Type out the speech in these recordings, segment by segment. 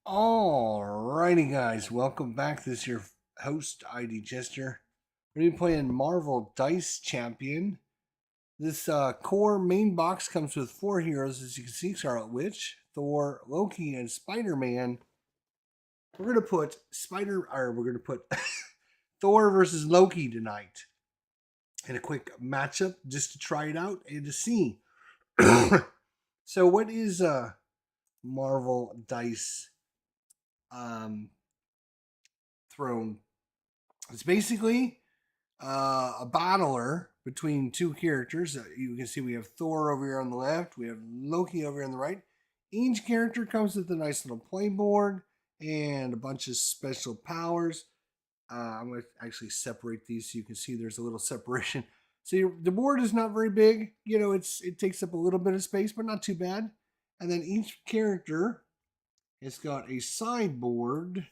Alrighty, guys, welcome back. This is your host, ID Jester. We're going to be playing Marvel Dice Champion. This core main box comes with 4 heroes, as you can see: Scarlet Witch, Thor, Loki, and Spider-Man. We're going to put Thor versus Loki tonight in a quick matchup just to try it out and to see. So, what is Marvel Dice Throne? It's basically a battler between two characters. You can see we have Thor over here on the left, we have Loki over here on the right. Each character comes with a nice little playboard and a bunch of special powers. I'm going to actually separate these so you can see there's a little separation. So the board is not very big. You know, it takes up a little bit of space, but not too bad. And then each character has got a sideboard,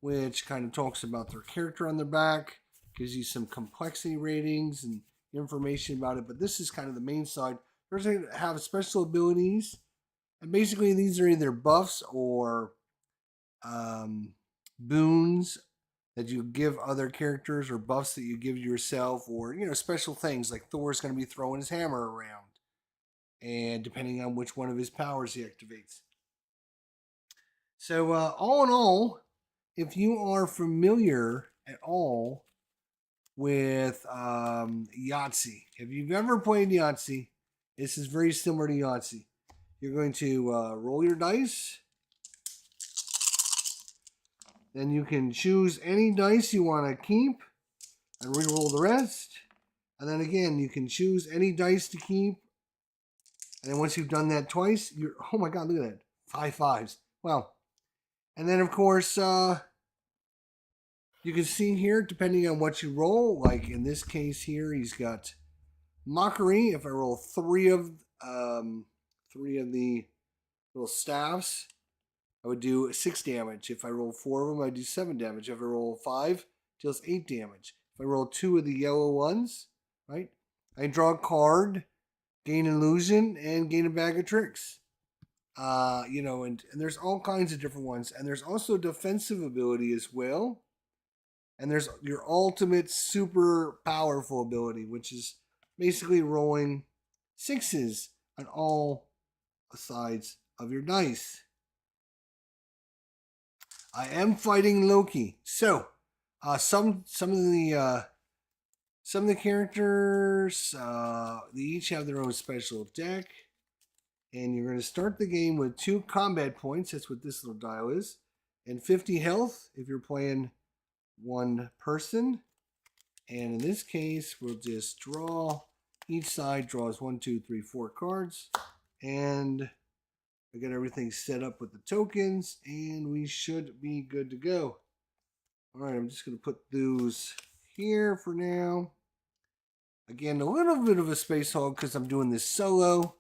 which kind of talks about their character on their back, gives you some complexity ratings and information about it. But this is kind of the main side. They're going to have special abilities, and basically these are either buffs or boons that you give other characters, or buffs that you give yourself, or special things like Thor's going to be throwing his hammer around, and depending on which one of his powers he activates. So all in all, if you are familiar at all with Yahtzee, if you've ever played Yahtzee, this is very similar to Yahtzee. You're going to roll your dice. Then you can choose any dice you want to keep and re-roll the rest. And then again, you can choose any dice to keep. And then once you've done that twice, oh my God, look at that. 5 fives. Wow. And then of course, you can see here, depending on what you roll, like in this case here, he's got Mockery. If I roll three of the little staffs, I would do 6 damage. If I roll 4 of them, I do 7 damage. If I roll 5, it deals 8 damage. If I roll 2 of the yellow ones, right, I draw a card, gain illusion, and gain a bag of tricks. And there's all kinds of different ones. And there's also defensive ability as well. And there's your ultimate super powerful ability, which is basically rolling 6s on all sides of your dice. I am fighting Loki. So, some of the characters, they each have their own special deck. And you're going to start the game with 2 combat points. That's what this little dial is. And 50 health if you're playing one person. And in this case, we'll just draw. Each side draws 1, 2, 3, 4 cards. And I got everything set up with the tokens, and we should be good to go. All right, I'm just going to put those here for now. Again, a little bit of a space hog because I'm doing this solo.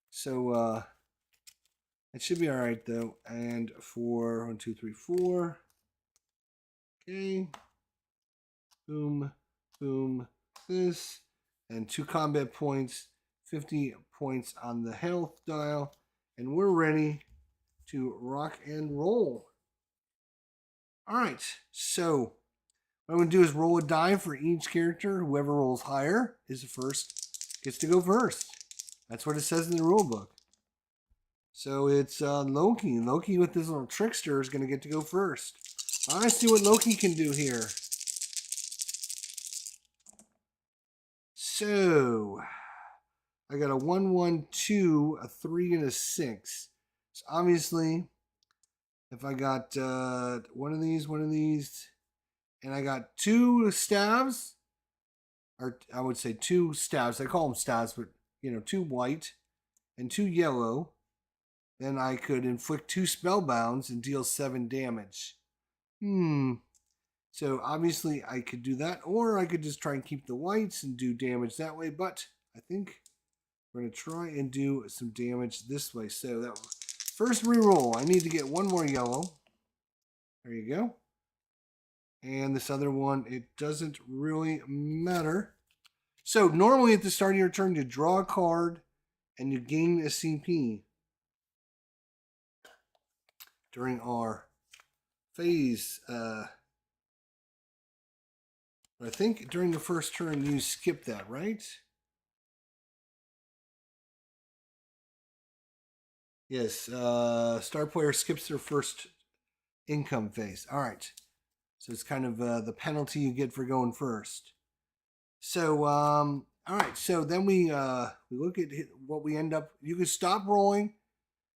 So it should be all right though. And for 1, 2, 3, 4. Okay. Boom, boom, this. And 2 combat points, 50 points on the health dial. And we're ready to rock and roll. All right, so what I'm going to do is roll a die for each character. Whoever rolls higher is the first, gets to go first. That's what it says in the rule book. So it's Loki. Loki with this little trickster is going to get to go first. I see what Loki can do here. So I got a 1, 1, 2, a 3, and a 6. So obviously, if I got one of these, and I got 2 stabs, or I would say 2 stabs. I call them stabs, but 2 white and 2 yellow, then I could inflict 2 spellbounds and deal 7 damage. So obviously I could do that, or I could just try and keep the whites and do damage that way. But I think we're going to try and do some damage this way. So that first reroll, I need to get 1 more yellow. There you go. And this other one, it doesn't really matter. So normally at the start of your turn, you draw a card and you gain a CP. during our phase. I think during the first turn you skip that, right? Yes. Star player skips their first income phase. All right. So it's kind of the penalty you get for going first. So all right. So then we look at what we end up. You can stop rolling.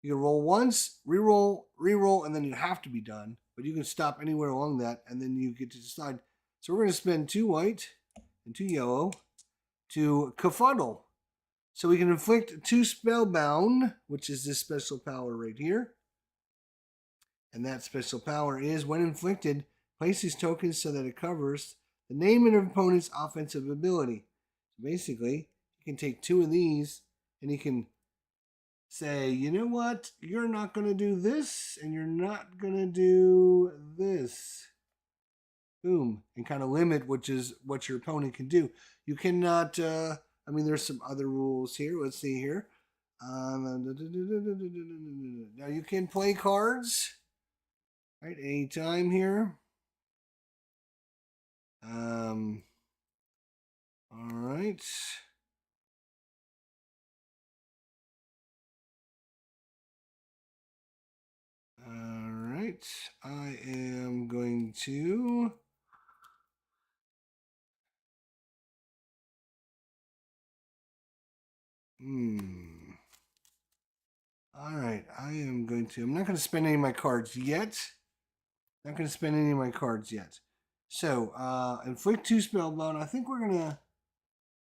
You can roll once, re-roll, and then you have to be done. But you can stop anywhere along that, and then you get to decide. So we're going to spend 2 white and 2 yellow to Kafuddle. So we can inflict 2 spellbound, which is this special power right here. And that special power is, when inflicted, place these tokens so that it covers the name of an opponent's offensive ability. So basically, you can take 2 of these, and you can say, you know what, you're not going to do this, and you're not going to do this. Boom. And kind of limit what your opponent can do. You cannot, there's some other rules here. Let's see here. Now you can play cards, right, anytime here. All right. All right. I am going to All right. I'm not going to spend any of my cards yet. So, inflict 2 spellbound. I think we're going to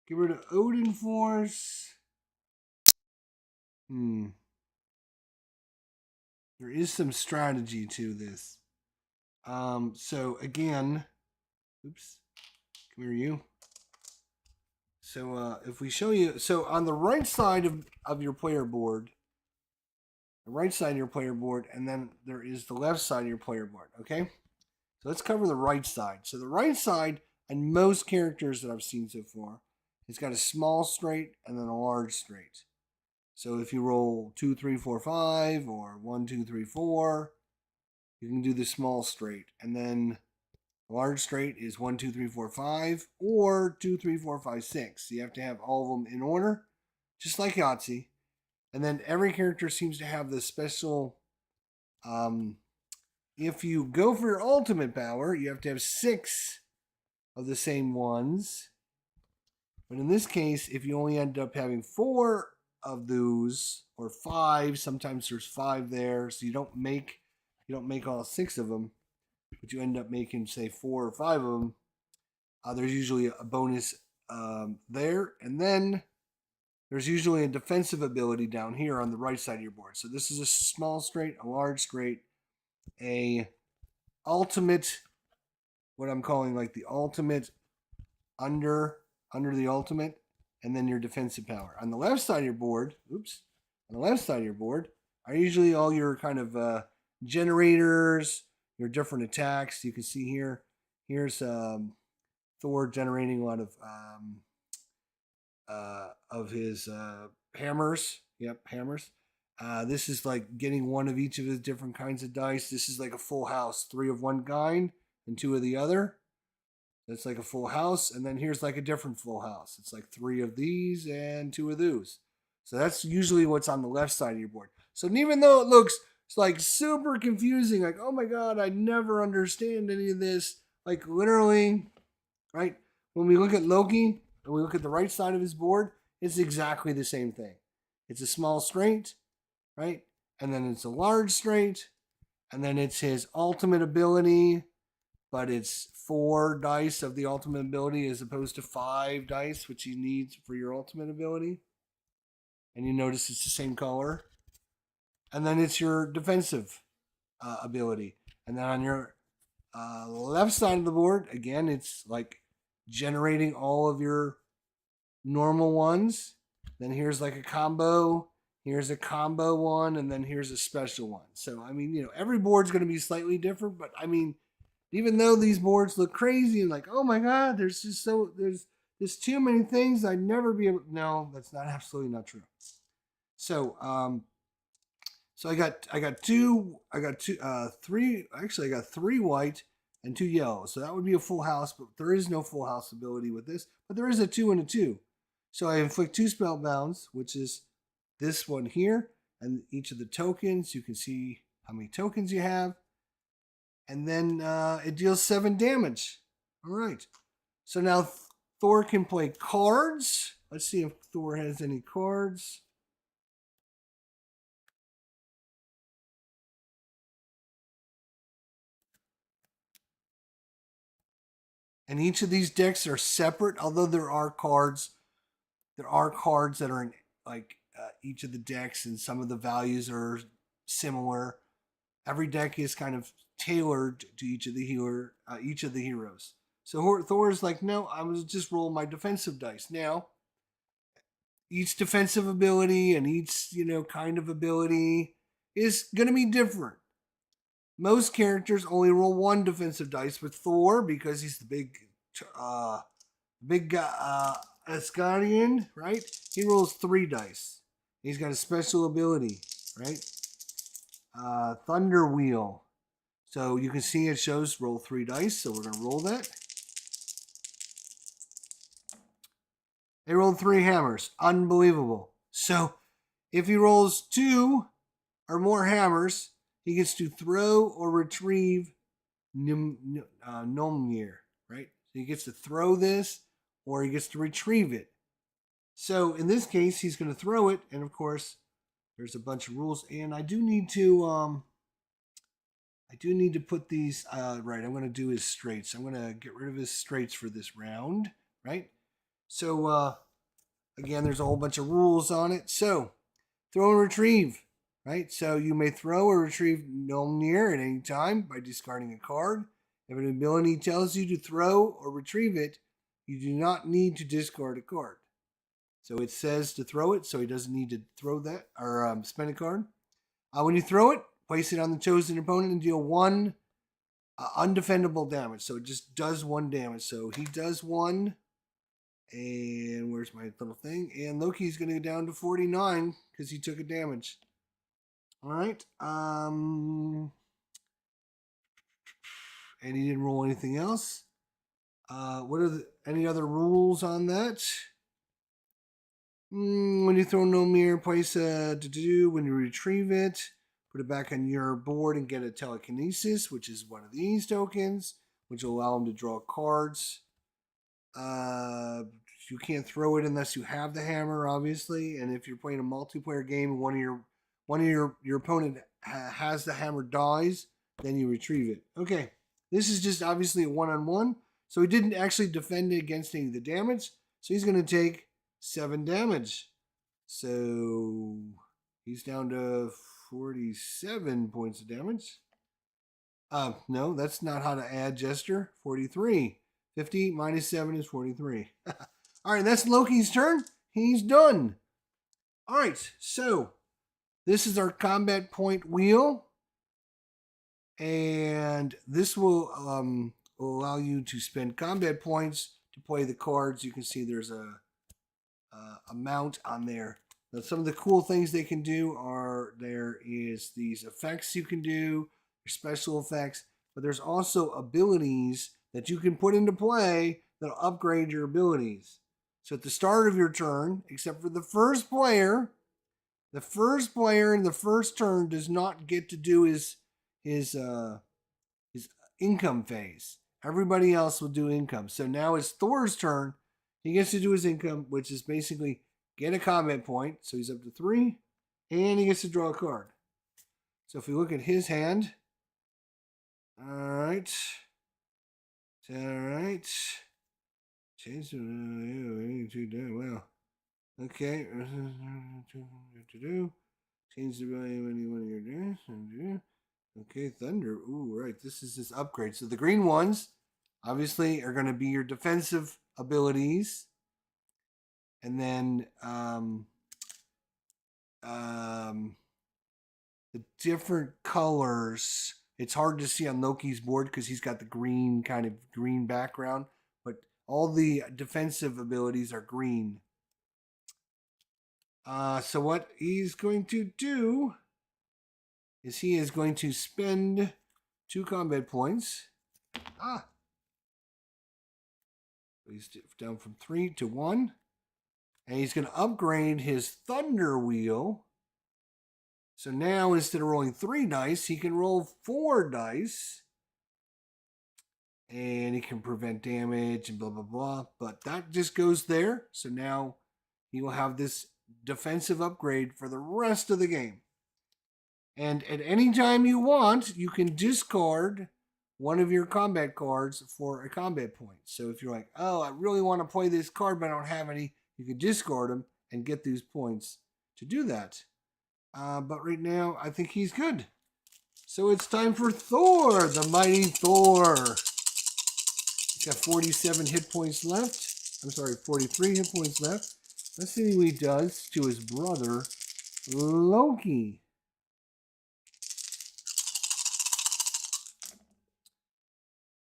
get rid of Odin Force. There is some strategy to this. So again, oops, come here, you. So if we show you, so on the right side of your player board, and then there is the left side of your player board, okay? So let's cover the right side. So the right side, and most characters that I've seen so far, it's got a small straight and then a large straight. So if you roll 2, 3, 4, 5, or 1, 2, 3, 4, you can do the small straight. And then the large straight is 1, 2, 3, 4, 5, or 2, 3, 4, 5, 6. So you have to have all of them in order, just like Yahtzee. And then every character seems to have this special, if you go for your ultimate power, you have to have 6 of the same ones. But in this case, if you only end up having 4 of those, or 5, sometimes there's 5 there, so you don't make all 6 of them, but you end up making, say, 4 or 5 of them. There's usually a bonus there, and then there's usually a defensive ability down here on the right side of your board. So this is a small straight, a large straight, a ultimate, what I'm calling like the ultimate under the ultimate, and then your defensive power. On the left side of your board, are usually all your kind of generators, your different attacks. You can see here, here's Thor generating a lot of his hammers. Yep, hammers. This is like getting one of each of his different kinds of dice. This is like a full house, 3 of one kind and 2 of the other. That's like a full house, and then here's like a different full house. It's like 3 of these and 2 of those. So that's usually what's on the left side of your board. So even though it looks like super confusing, like, oh my God, I never understand any of this. Like literally, right? When we look at Loki and we look at the right side of his board, it's exactly the same thing. It's a small straight, right? And then it's a large straight, and then it's his ultimate ability, but it's 4 dice of the ultimate ability as opposed to 5 dice, which he needs for your ultimate ability. And you notice it's the same color. And then it's your defensive ability. And then on your left side of the board, again, it's like generating all of your normal ones. Then here's like a combo. Here's a combo one, and then here's a special one. So, every board's going to be slightly different, but even though these boards look crazy and like, oh my God, there's too many things I'd never be able. No, that's absolutely not true. So, So I got three. Actually, I got 3 white and 2 yellow. So that would be a full house, but there is no full house ability with this. But there is a 2 and a 2. So I inflict 2 spellbounds, which is this one here, and each of the tokens. You can see how many tokens you have, and then it deals 7 damage. All right. So now Thor can play cards. Let's see if Thor has any cards. And each of these decks are separate, although there are cards. There are cards that are in like each of the decks, and some of the values are similar. Every deck is kind of tailored to each of the heroes. So Thor's like, no, I was just roll my defensive dice. Now, each defensive ability and each kind of ability is going to be different. Most characters only roll 1 defensive dice, with Thor, because he's the big guy, Asgardian, right? He rolls 3 dice. He's got a special ability, right? Thunder Wheel. So you can see it shows roll 3 dice. So we're going to roll that. They rolled 3 hammers. Unbelievable. So if he rolls 2 or more hammers, he gets to throw or retrieve Mjolnir, right? So he gets to throw this or he gets to retrieve it. So in this case, he's going to throw it, and of course, there's a bunch of rules, and I do need to put these right. I'm going to do his straights. I'm going to get rid of his straights for this round, right? So again, there's a whole bunch of rules on it. So throw and retrieve, right? So you may throw or retrieve Mjolnir at any time by discarding a card. If an ability tells you to throw or retrieve it, you do not need to discard a card. So it says to throw it, so he doesn't need to throw that or spend a card. When you throw it, place it on the chosen opponent and deal 1 undefendable damage. So it just does 1 damage. So he does 1. And where's my little thing? And Loki's going to go down to 49 because he took a damage. All right. And he didn't roll anything else. What are any other rules on that? When you throw Mjolnir, place when you retrieve it, put it back on your board and get a telekinesis, which is one of these tokens, which will allow him to draw cards. You can't throw it unless you have the hammer, obviously. And if you're playing a multiplayer game and one of your opponent has the hammer dies, then you retrieve it. Okay, this is just obviously a 1-on-1. So he didn't actually defend it against any of the damage. So he's going to take 7 damage. So he's down to 47 points of damage. No, that's not how to add, Jester. 43. 50 minus 7 is 43. All right, that's Loki's turn. He's done. All right, so this is our combat point wheel. And this will allow you to spend combat points to play the cards. You can see there's a amount on there. Now, some of the cool things they can do are there is these effects you can do, special effects, but there's also abilities that you can put into play that'll upgrade your abilities. So at the start of your turn, except for the first player in the first turn does not get to do his income phase. Everybody else will do income. So now it's Thor's turn. He gets to do his income, which is basically get a combat point. So he's up to 3, and he gets to draw a card. So if we look at his hand, all right. Change well. Okay. Change the value of any one of your days. Okay, Thunder. Ooh, right. This is this upgrade. So the green ones, obviously, are going to be your defensive abilities. And then the different colors. It's hard to see on Loki's board because he's got the green background. But all the defensive abilities are green. So what he's going to do is he is going to spend 2 combat points. He's down from 3 to 1. And he's going to upgrade his Thunder Wheel. So now instead of rolling 3 dice, he can roll 4 dice. And he can prevent damage and blah, blah, blah. But that just goes there. So now he will have this defensive upgrade for the rest of the game. And at any time you want, you can discard one of your combat cards for a combat point. So if you're like, oh, I really want to play this card, but I don't have any, you can discard them and get these points to do that. But right now, I think he's good. So it's time for Thor, the mighty Thor. He's got 47 hit points left. I'm sorry, 43 hit points left. Let's see what he does to his brother, Loki.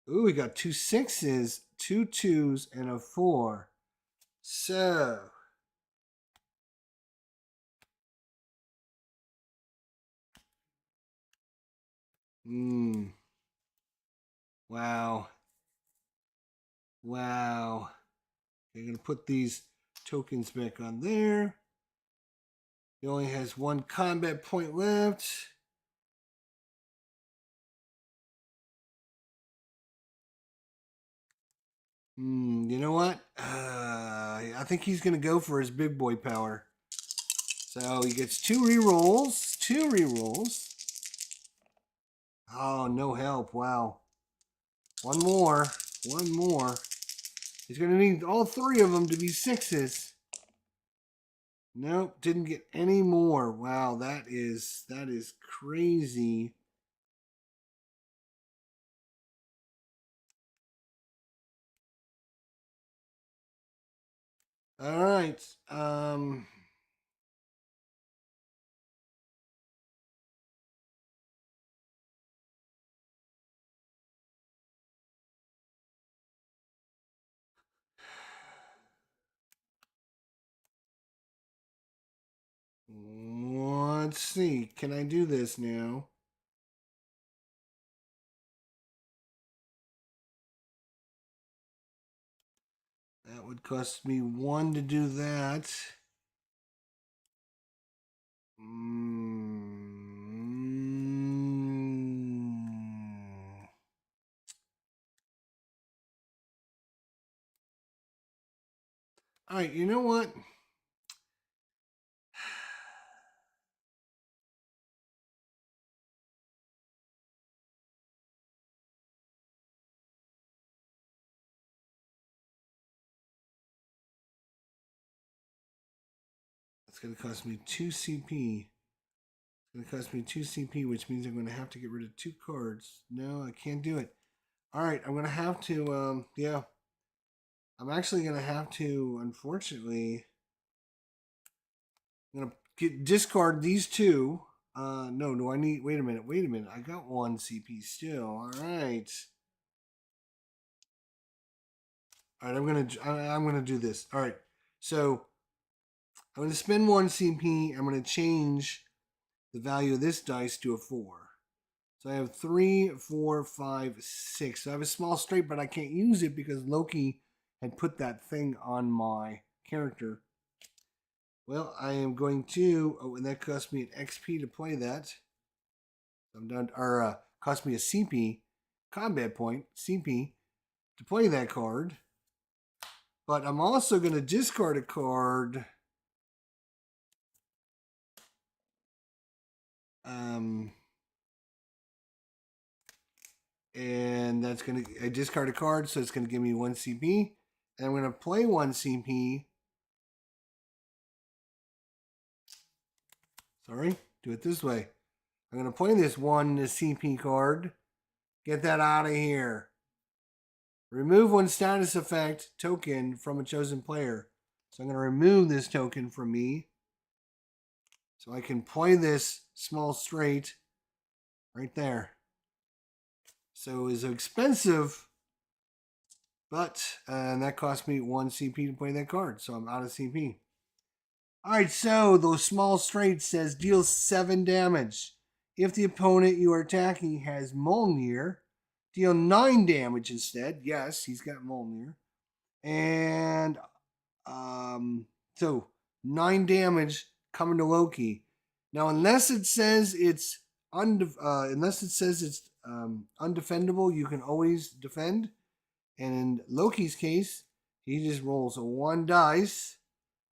Ooh, we got 2 6s, 2 2s, and a 4. So, wow. Wow. They're going to put these tokens back on there. He only has 1 combat point left. You know what? I think he's going to go for his big boy power. So he gets 2 rerolls. 2 rerolls. Oh, no help. Wow. One more. One more. He's going to need all 3 of them to be 6s. Nope, didn't get any more. Wow, that is crazy. All right. Let's see. Can I do this now? That would cost me 1 to do that. All right, you know what? It's going to cost me 2 CP. It's going to cost me 2 CP, which means I'm going to have to get rid of 2 cards. No, I can't do it. All right, I'm going to have to, yeah. I'm actually going to have to, unfortunately, I'm going to discard these 2. No, do I need, wait a minute. I got 1 CP still. All right. All right, I'm going to do this. All right. So I'm going to spend 1 CP. I'm going to change the value of this dice to a 4. So I have 3, 4, 5, 6. So I have a small straight, but I can't use it because Loki had put that thing on my character. Well, I am going to, oh, and that cost me an XP to play that. I'm done, or cost me a CP, combat point, CP, to play that card. But I'm also going to discard a card. And that's going to, I discard a card, so it's going to give me 1 CP. And I'm going to play 1 CP. Sorry, do it this way. I'm going to play this 1 CP card. Get that out of here. Remove 1 status effect token from a chosen player. So I'm going to remove this token from me. So I can play this small straight right there. So it's expensive, but and that cost me 1 CP to play that card. So I'm out of CP. All right, so the small straight says deals 7 damage. If the opponent you are attacking has Mjolnir, deal 9 damage instead. Yes, he's got Mjolnir. And so 9 damage coming to Loki. Now, unless it says it's undefendable, you can always defend. And in Loki's case, he just rolls a 1 dice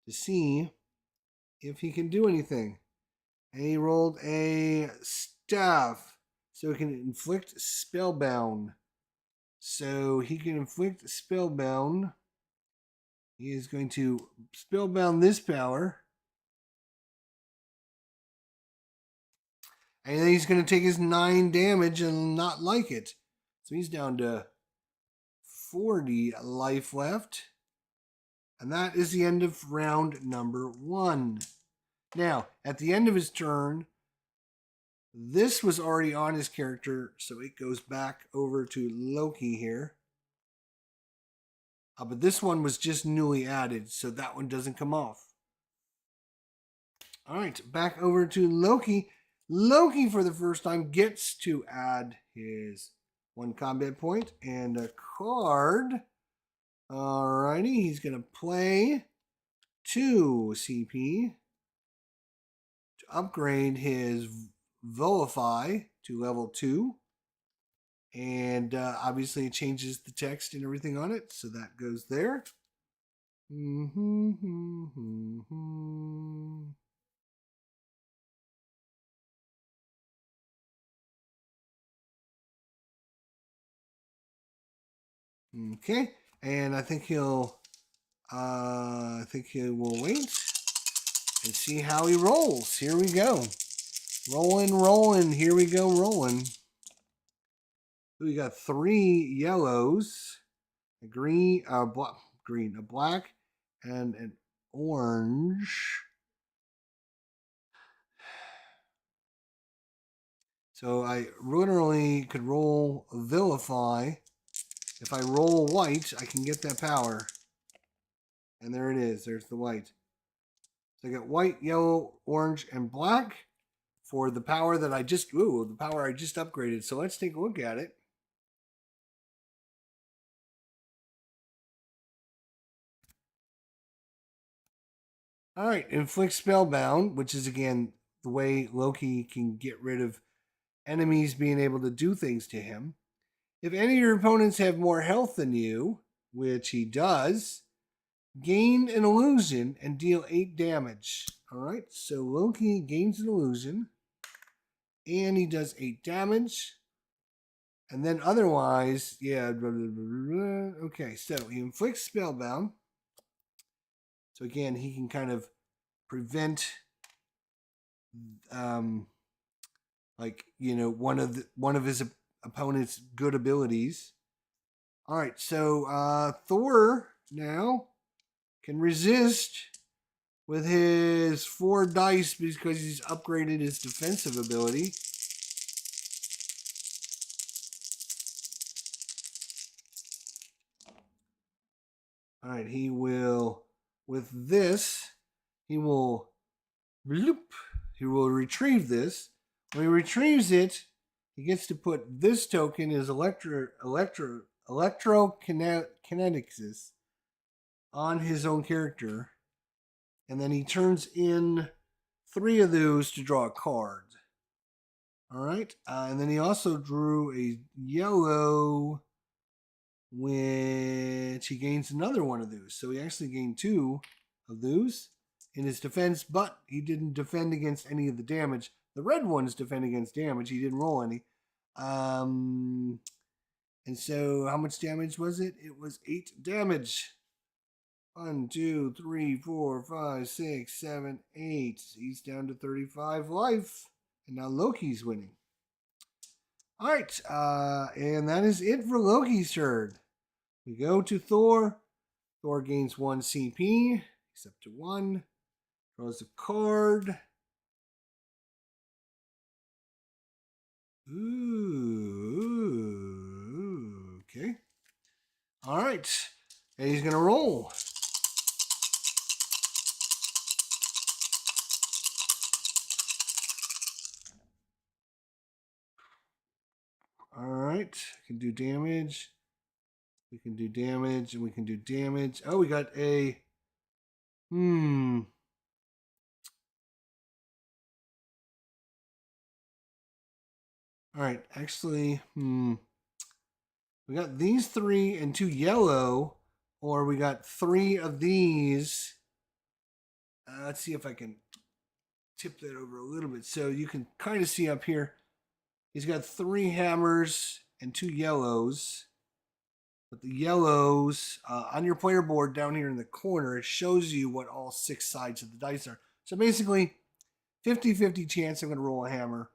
to see if he can do anything. And he rolled a staff, so he can inflict spellbound. So he can inflict spellbound. He is going to spellbound this power. And then he's going to take his 9 damage and not like it. So he's down to 40 life left. And that is the end of round number 1. Now, at the end of his turn, this was already on his character, so it goes back over to Loki here. But this one was just newly added, so that one doesn't come off. All right, back over to Loki. Loki, for the first time, gets to add his 1 combat point and a card. Alrighty, he's going to play 2 CP to upgrade his Vilify to level 2. And obviously it changes the text and everything on it, so that goes there. Okay, and I think he will wait and see how he rolls. Here we go. Rolling. Here we go, rolling. We got 3 yellows, a green, a black, and an orange. So I literally could roll Vilify. If I roll white, I can get that power. And there it is. There's the white. So I got white, yellow, orange, and black for the power that I just upgraded. So let's take a look at it. All right, inflict spellbound, which is again the way Loki can get rid of enemies being able to do things to him. If any of your opponents have more health than you, which he does, gain an illusion and deal 8 damage. All right, so Loki gains an illusion and he does 8 damage. And then otherwise, yeah, okay, so he inflicts spellbound. So again, he can kind of prevent one of his opponent's good abilities. All right, so Thor now can resist with his 4 dice because he's upgraded his defensive ability. All right, he will, with this, he will retrieve this. When he retrieves it, he gets to put this token as electrokinetics on his own character. And then he turns in 3 of those to draw a card. All right. And then he also drew a yellow, which he gains another one of those. So he actually gained 2 of those in his defense, but he didn't defend against any of the damage. The red ones defend against damage. He didn't roll any. And so how much damage was it? It was 8 damage. 1, 2, 3, 4, 5, 6, 7, 8. He's down to 35 life. And now Loki's winning. All right. And that is it for Loki's turn. We go to Thor. Thor gains 1 CP. He's up to 1. Draws a card. Ooh. Okay. All right. And he's going to roll. Alright. Can do damage. We can do damage and we can do damage. Oh, we got a... Alright, actually, we got these 3 and 2 yellow, or we got 3 of these. Let's see if I can tip that over a little bit so you can kind of see up here. He's got 3 hammers and 2 yellows. But the yellows, on your player board down here in the corner, it shows you what all 6 sides of the dice are. So basically, 50-50 chance I'm going to roll a hammer.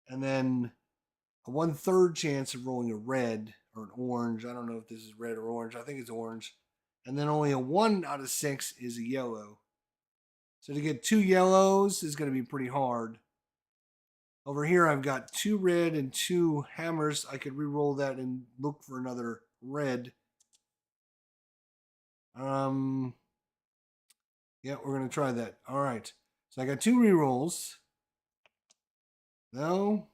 And then a 1/3 chance of rolling a red or an orange. I don't know if this is red or orange. I think it's orange. And then only a 1 out of 6 is a yellow. So to get 2 yellows is going to be pretty hard. Over here, I've got 2 red and 2 hammers. I could re-roll that and look for another red. Yeah, we're going to try that. All right. So I got 2 re-rolls. No.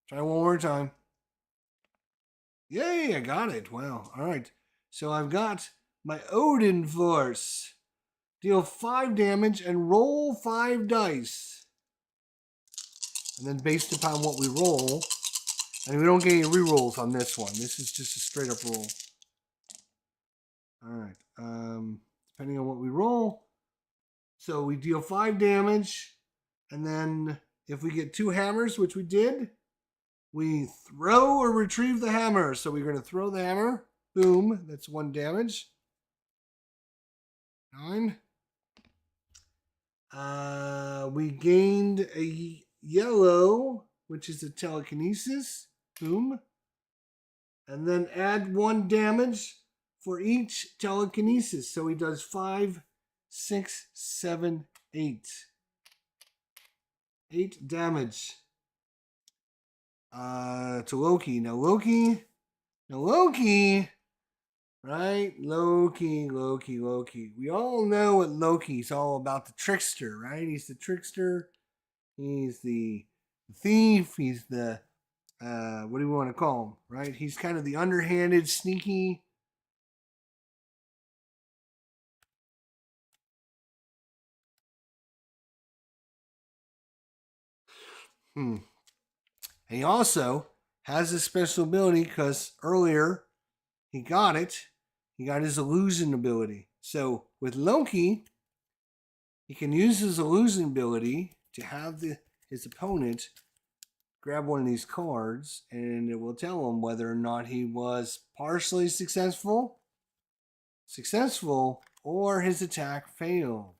Try one more time. Yay, I got it. Wow. All right. So I've got my Odin Force. Deal 5 damage and roll 5 dice. And then based upon what we roll, and we don't get any rerolls on this one. This is just a straight up roll. All right. Depending on what we roll. So we deal 5 damage. And then if we get 2 hammers, which we did, we throw or retrieve the hammer. So we're going to throw the hammer. Boom. That's 1 damage. 9. We gained a yellow, which is a telekinesis. Boom. And then add 1 damage for each telekinesis. So he does 5, 6, 7, 8. 8 damage. To Loki. Now Loki. Right? Loki. We all know what Loki's all about. The trickster, right? He's the trickster. He's the thief. He's the, what do we want to call him, right? He's kind of the underhanded, sneaky. And he also has a special ability because earlier he got it. He got his illusion ability. So with Loki, he can use his illusion ability to have his opponent grab one of these cards, and it will tell him whether or not he was partially successful, or his attack failed.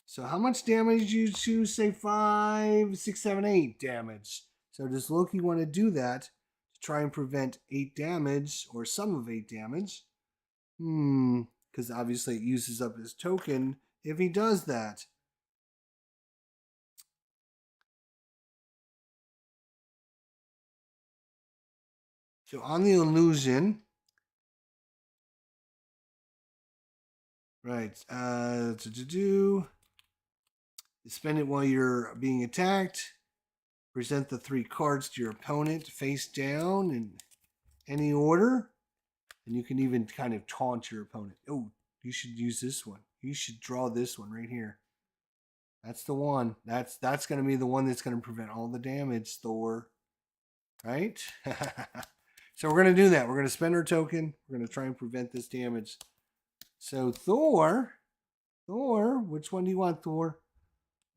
So how much damage did you choose? Say 5, 6, 7, 8 damage. So does Loki want to do that to try and prevent 8 damage or some of 8 damage? Because obviously it uses up his token if he does that. So on the illusion, right, spend it while you're being attacked. Present the 3 cards to your opponent face down in any order. And you can even kind of taunt your opponent. Oh, you should use this one. You should draw this one right here. That's the one. That's going to be the one that's going to prevent all the damage, Thor. Right? So we're going to do that. We're going to spend our token. We're going to try and prevent this damage. So Thor, which one do you want, Thor?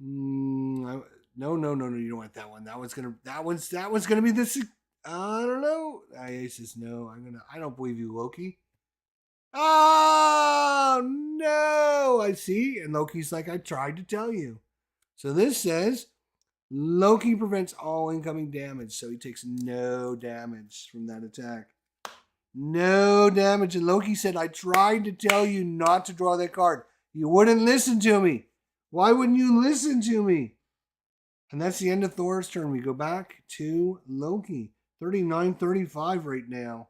No, you don't want that one. That one's gonna be this. I don't know. I says no. I don't believe you, Loki. Oh no! I see. And Loki's like, I tried to tell you. So this says Loki prevents all incoming damage, so he takes no damage from that attack. No damage. And Loki said, I tried to tell you not to draw that card. You wouldn't listen to me. Why wouldn't you listen to me? And that's the end of Thor's turn. We go back to Loki. 39-35 right now.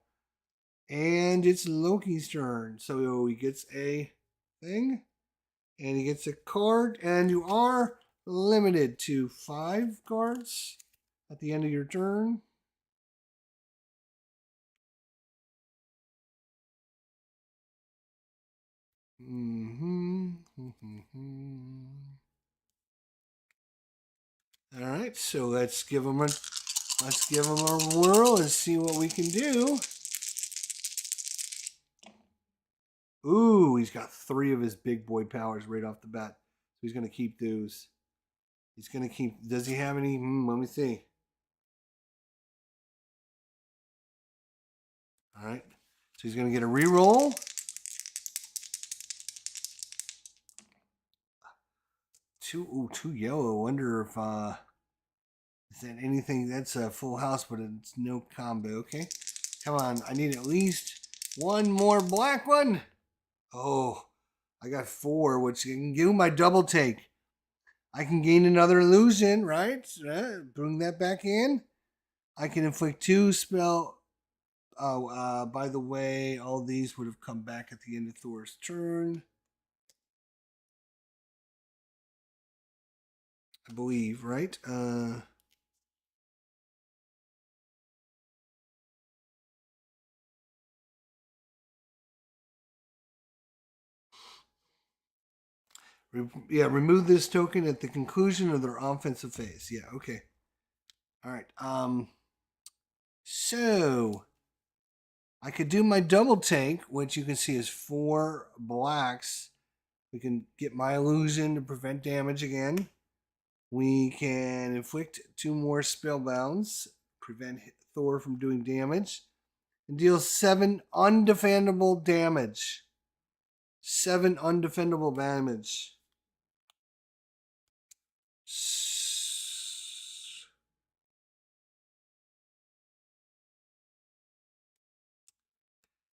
And it's Loki's turn. So he gets a thing. And he gets a card. And you are limited to 5 cards at the end of your turn. All right, so let's give them a whirl and see what we can do. Ooh, he's got 3 of his big boy powers right off the bat. So he's going to keep those. He's going to keep. Does he have any? Let me see. All right. So he's going to get a reroll. Two yellow. I wonder if is that anything? That's a full house, but it's no combo. Okay. Come on. I need at least one more black one. Oh, I got 4, which can give my double take. I can gain another illusion, right? Bring that back in. I can inflict 2 spell. Oh, by the way, all these would have come back at the end of Thor's turn. I believe, right? Remove this token at the conclusion of their offensive phase. Yeah, okay. All right. So I could do my double take, which you can see is 4 blacks. We can get my illusion to prevent damage again. We can inflict 2 more spellbounds, prevent Thor from doing damage, and deal 7 undefendable damage. 7 undefendable damage.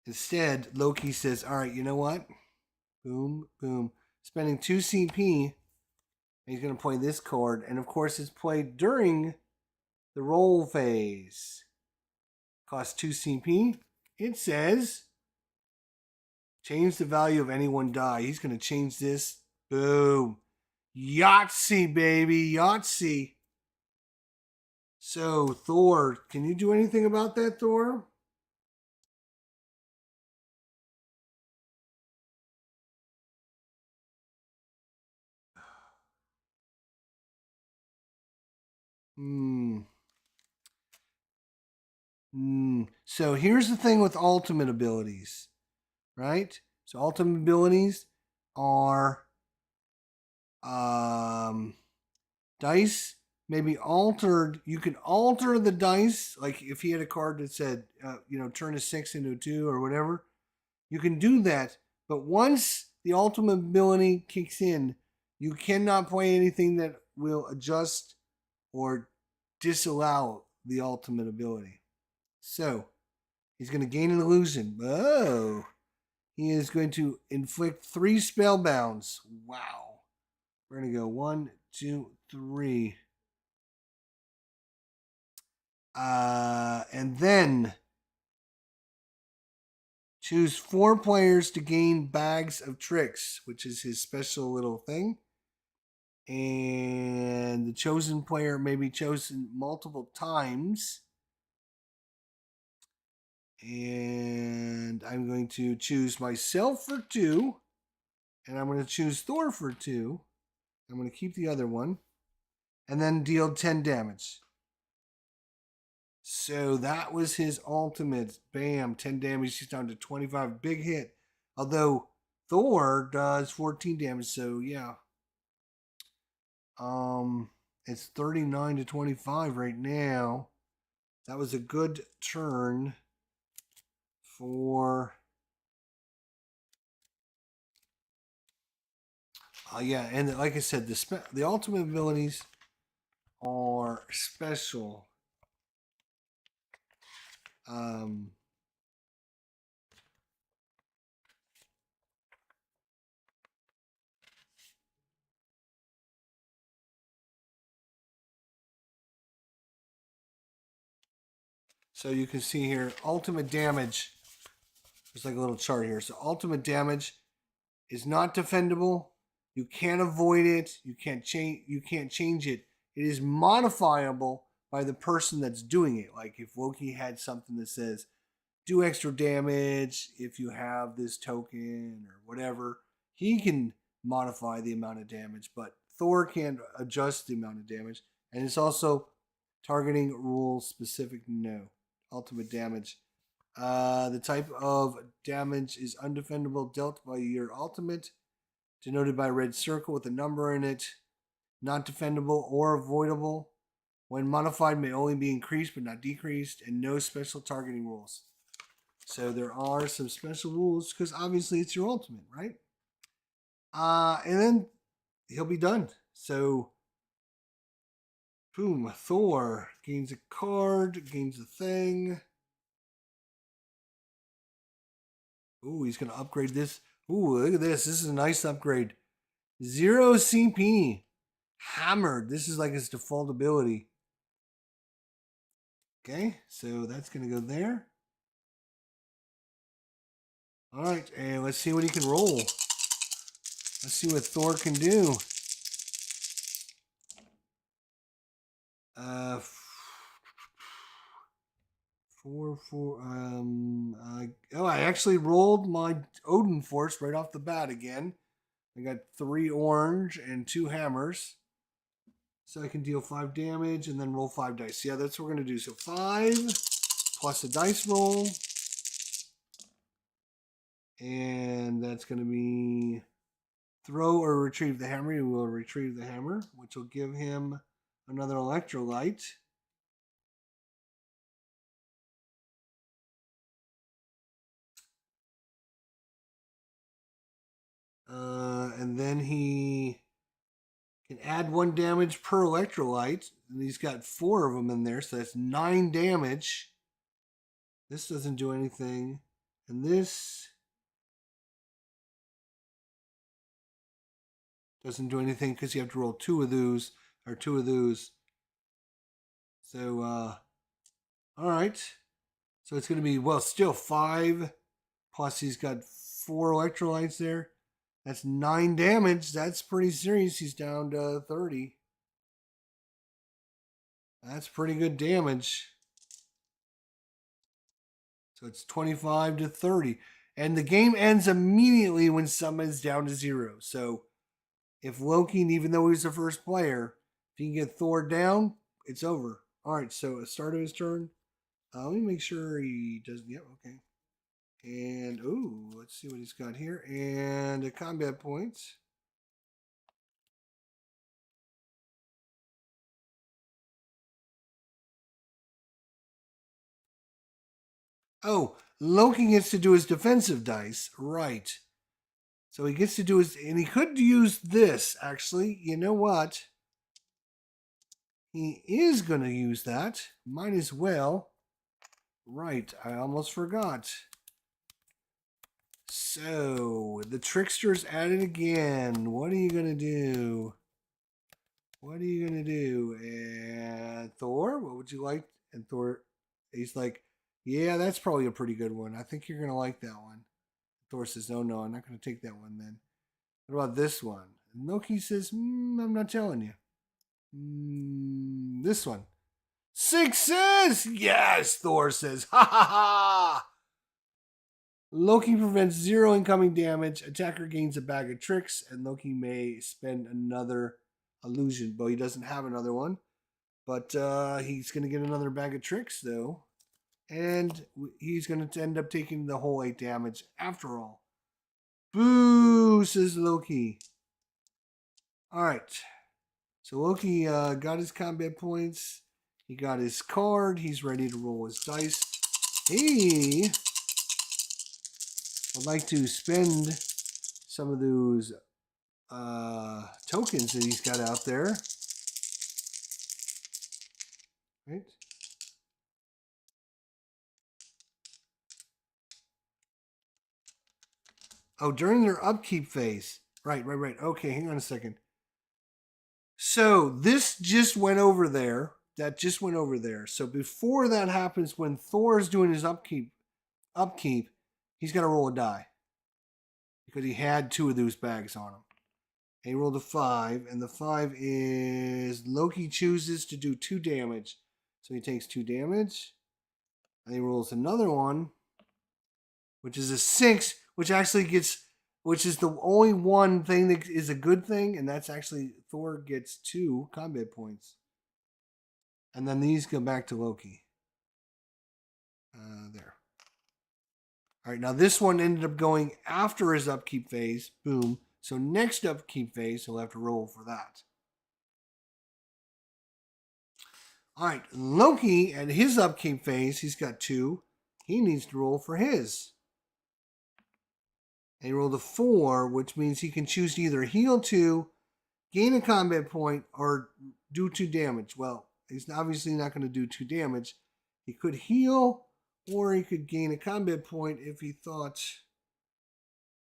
Instead, Loki says, all right, you know what? Boom, boom. Spending 2 CP, he's going to play this card. And of course, it's played during the roll phase. Costs 2 CP. It says, change the value of any one die. He's going to change this. Boom. Yahtzee, baby. Yahtzee. So, Thor, can you do anything about that, Thor? So here's the thing with ultimate abilities, right? So ultimate abilities are dice may be altered. You can alter the dice, like if he had a card that said, turn a 6 into a 2 or whatever, you can do that. But once the ultimate ability kicks in, you cannot play anything that will adjust or disallow the ultimate ability. So he's going to gain an illusion. Oh, he is going to inflict 3 spellbounds. Wow. We're going to go 1, 2, 3. And then choose 4 players to gain bags of tricks, which is his special little thing. And the chosen player may be chosen multiple times. And I'm going to choose myself for 2. And I'm going to choose Thor for 2. I'm going to keep the other one. And then deal 10 damage. So that was his ultimate. Bam, 10 damage. He's down to 25. Big hit. Although Thor does 14 damage. So yeah. It's 39 to 25 right now. That was a good turn for... yeah, and like I said, the ultimate abilities are special. So you can see here, ultimate damage. There's like a little chart here. So ultimate damage is not defendable. You can't avoid it. You can't change it. It is modifiable by the person that's doing it. Like if Loki had something that says do extra damage if you have this token or whatever, he can modify the amount of damage, but Thor can't adjust the amount of damage. And it's also targeting rule specific. No. Ultimate damage. The type of damage is undefendable, dealt by your ultimate, denoted by a red circle with a number in it. Not defendable or avoidable. When modified, may only be increased but not decreased, and no special targeting rules. So there are some special rules because obviously it's your ultimate, right? And then he'll be done. So, boom, Thor gains a card, gains a thing. Ooh, he's going to upgrade this. Ooh, look at this. This is a nice upgrade. 0 CP. Hammered. This is like his default ability. Okay, so that's going to go there. All right, and let's see what he can roll. Let's see what Thor can do. I actually rolled my Odin Force right off the bat again. I got 3 orange and 2 hammers. So I can deal 5 damage and then roll 5 dice. Yeah, that's what we're going to do. So 5 plus a dice roll. And that's going to be throw or retrieve the hammer. He will retrieve the hammer, which will give him another electrolyte. And then he can add 1 damage per electrolyte. And he's got 4 of them in there, so that's 9 damage. This doesn't do anything. And this doesn't do anything because you have to roll 2 of those, or 2 of those. So, all right. So it's going to be, well, still 5. Plus he's got 4 electrolytes there. That's 9 damage. That's pretty serious. He's down to 30. That's pretty good damage. So it's 25 to 30. And the game ends immediately when someone's down to 0. So if Loki, even though he's the first player, if he can get Thor down, it's over. All right, so at the start of his turn, let me make sure he does. Yep, okay. And, ooh, let's see what he's got here. And a combat points. Oh, Loki gets to do his defensive dice. Right. So he gets to do his, and he could use this, actually. You know what? He is going to use that. Might as well. Right, I almost forgot. So, the trickster's at it again. What are you going to do? What are you going to do? And Thor, what would you like? And Thor, he's like, yeah, that's probably a pretty good one. I think you're going to like that one. Thor says, oh, no, I'm not going to take that one then. What about this one? And Loki says, I'm not telling you. This one. Success! Yes, Thor says, ha ha ha! Loki prevents 0 incoming damage. Attacker gains a bag of tricks, and Loki may spend another illusion. But he doesn't have another one. But he's going to get another bag of tricks, though. And he's going to end up taking the whole 8 damage after all. Boo, says Loki. All right. So Loki got his combat points. He got his card. He's ready to roll his dice. He would like to spend some of those tokens that he's got out there. Right? Oh, during their upkeep phase. Right. Okay, hang on a second. So this just went over there. That just went over there. So before that happens, when Thor's doing his upkeep, he's got to roll a die because he had 2 of those bags on him. And he rolled a 5, and the 5 is Loki chooses to do 2 damage. So he takes 2 damage. And he rolls another one, which is a 6, which actually gets, which is the only one thing that is a good thing, and that's actually Thor gets 2 combat points. And then these go back to Loki. There. All right, now this one ended up going after his upkeep phase. Boom. So next upkeep phase, he'll have to roll for that. All right, Loki at his upkeep phase, he's got 2. He needs to roll for his. And he rolled a 4, which means he can choose to either heal 2, gain a combat point, or do 2 damage. Well, he's obviously not going to do 2 damage. He could heal, or he could gain a combat point if he thought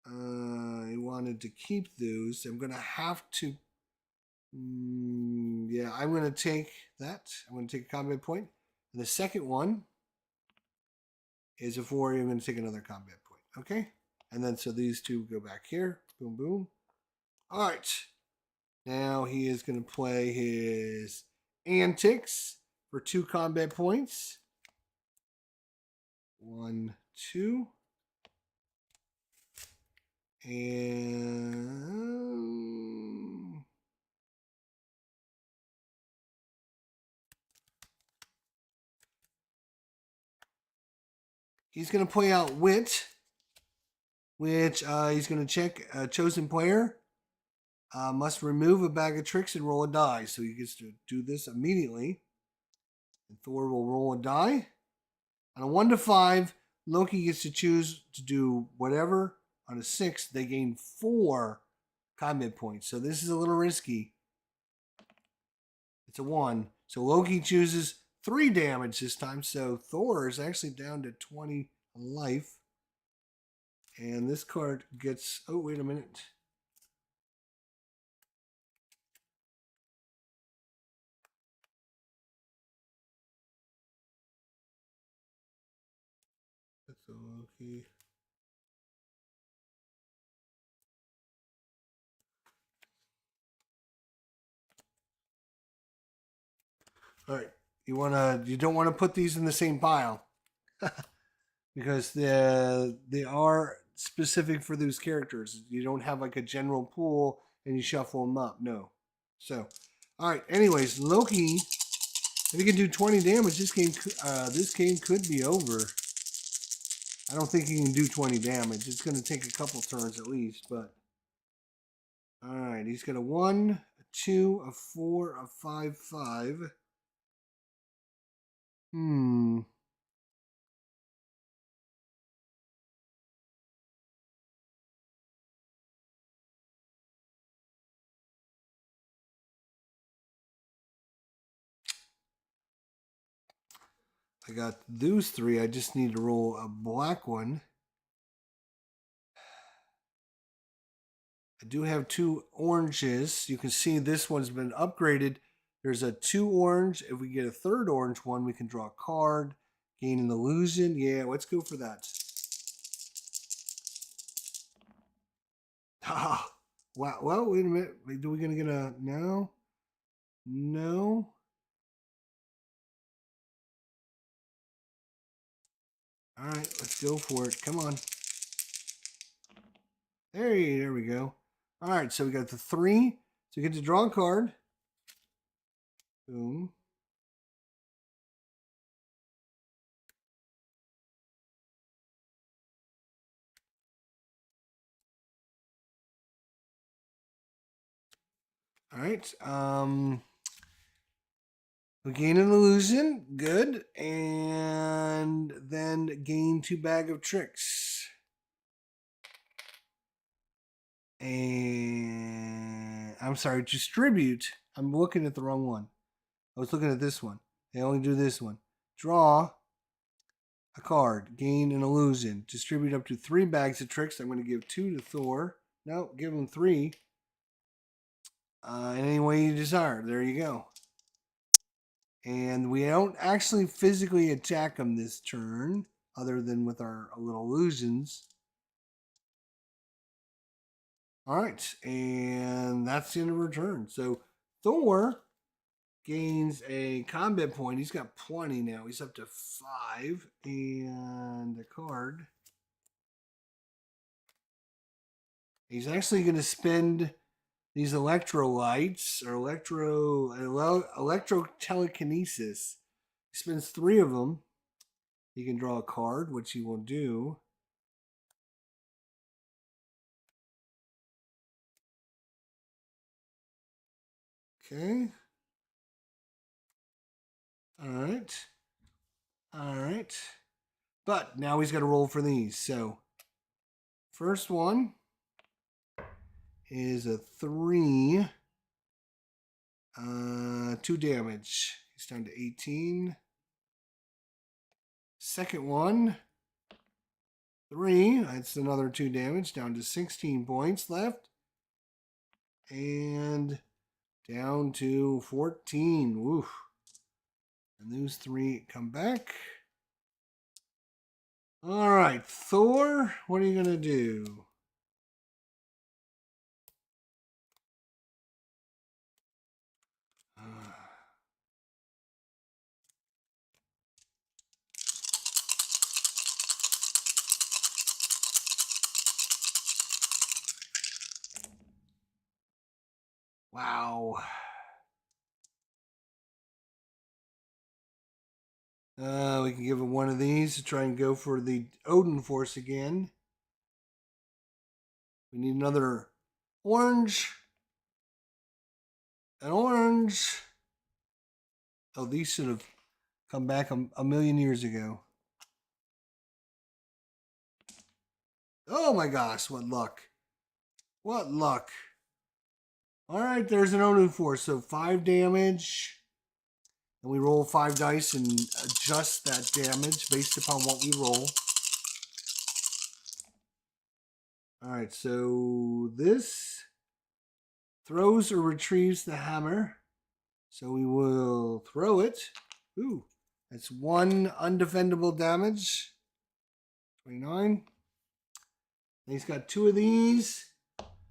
he wanted to keep those. I'm going to have to. Yeah, I'm going to take that. I'm going to take a combat point. And the second one is a 4. I'm going to take another combat point. Okay? And then so these 2 go back here. Boom, boom. All right. Now he is going to play his antics for 2 combat points. 1, 2. And he's going to play out Wit, which he's going to check a chosen player. Must remove a bag of tricks and roll a die. So he gets to do this immediately. And Thor will roll a die. On a 1 to 5, Loki gets to choose to do whatever. On a 6, they gain 4 combat points. So this is a little risky. It's a 1. So Loki chooses 3 damage this time. So Thor is actually down to 20 life. And this card gets... Oh, wait a minute. That's Loki. All right. You don't want to put these in the same pile. Because they are specific for those characters. You don't have like a general pool and you shuffle them up. No. So, all right. Anyways, Loki, if he can do 20 damage, this game could be over. I don't think he can do 20 damage. It's going to take a couple turns at least, but all right. He's got a 1, a 2, a 4, a 5, 5. I got those 3. I just need to roll a black one. I do have 2 oranges. You can see this one's been upgraded. There's a 2 orange. If we get a 3rd orange one, we can draw a card. Gain an illusion. Yeah, let's go for that. Ah, wow. Well, wait a minute. Are we going to get a... No? No? All right, let's go for it. Come on. There we go. All right, so we got the 3. So we get to draw a card. Boom. All right. We gain an illusion. Good. And then gain 2 bag of tricks. And I'm sorry, distribute. I'm looking at the wrong one. I was looking at this one. They only do this one. Draw a card. Gain an illusion. Distribute up to 3 bags of tricks. I'm going to give 2 to Thor. No, give him 3. In any way you desire. There you go. And we don't actually physically attack him this turn, other than with our little illusions. All right, and that's the end of her turn. So Thor gains a combat point. He's got plenty now. He's up to 5, and the card. He's actually going to spend these electrolytes or electro telekinesis. He spends 3 of them. He can draw a card, which he will do. Okay. All right. All right. But now he's got to roll for these. So, first one is a 3. 2 damage. He's down to 18. Second one, 3. That's another 2 damage. Down to 16 points left. And down to 14. Woof. And those 3 come back. All right, Thor, what are you going to do? Wow. We can give him one of these to try and go for the Odin Force again. We need another orange. An orange. Oh, these should have come back a million years ago. Oh my gosh, what luck. What luck. All right, there's an Odin Force. So 5 damage. And we roll 5 dice and adjust that damage based upon what we roll. All right, so this throws or retrieves the hammer. So we will throw it. Ooh, that's 1 undefendable damage. 29. And he's got 2 of these.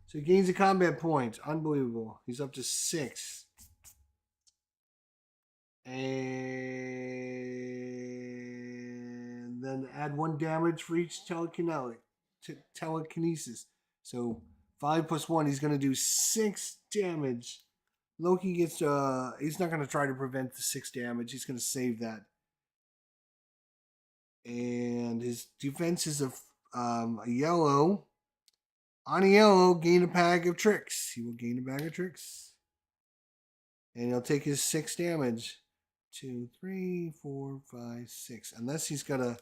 So he gains a combat point. Unbelievable. He's up to 6. And then add 1 damage for each telekinesis. So 5 plus 1, he's going to do 6 damage. Loki gets, he's not going to try to prevent the 6 damage. He's going to save that. And his defense is a yellow. On a yellow, gain a bag of tricks. He will gain a bag of tricks. And he'll take his 6 damage. 2, 3, 4, 5, 6. Unless he's got a